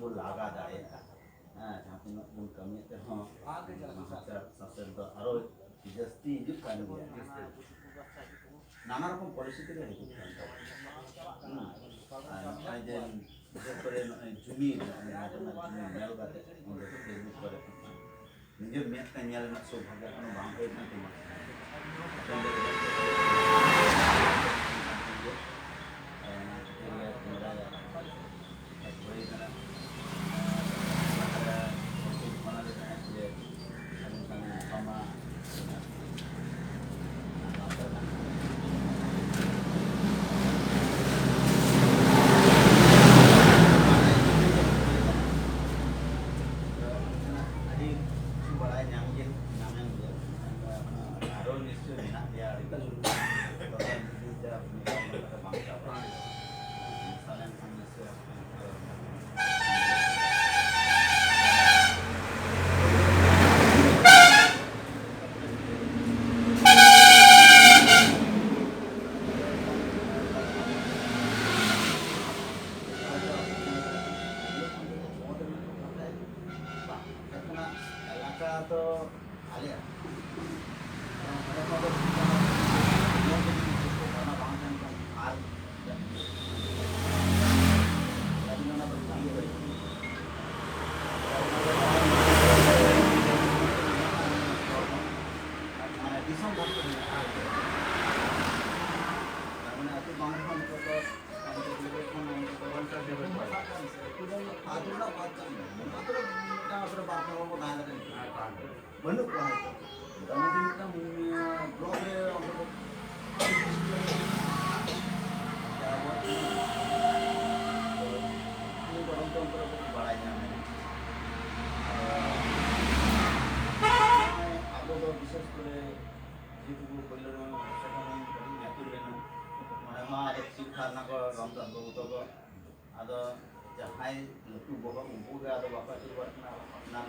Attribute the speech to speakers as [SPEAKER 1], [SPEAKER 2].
[SPEAKER 1] bo laga daᱲᱮᱭᱟᱜᱼᱟ ᱡᱟᱦᱟᱸ ᱛᱤᱱᱟᱹᱜ ᱵᱚᱱ ᱠᱟᱹᱢᱤᱭᱮᱫ ᱨᱮᱦᱚᱸ ᱱᱟᱦᱟᱪᱟᱨ ᱥᱟᱥᱮᱛ ᱫᱚ ᱟᱨᱚ ᱡᱟᱹᱥᱛᱤ ᱦᱤᱡᱩᱜ ᱠᱟᱱ ᱜᱮᱭᱟ নানা রকম পরিস্থিতি হইতে পারে নয় যে বিশেষ করে জমি মেল কাতে অঁᱰᱮ ᱠᱚ ᱯᱷᱮᱥᱵᱩᱠ ᱠᱚᱨᱮ নিজের মেয়েটা ᱧᱮᱞ ᱨᱮᱱᱟᱜ ᱥᱳᱵᱷᱟᱜᱽᱜᱚ ᱮᱠᱷᱚᱱᱳ ᱵᱟᱝ ᱦᱩᱭ ᱠᱟᱱ ᱛᱤᱧᱟ तो Alia Menuk lah itu. Tapi kita blog untuk ini orang tua untuk balainya. Aku tuh bisa seperti itu kalau sekarang ngatur dengan mana ada sih karena kalau ramdan tuh ada jahai itu bohong ada bapak itu buat nang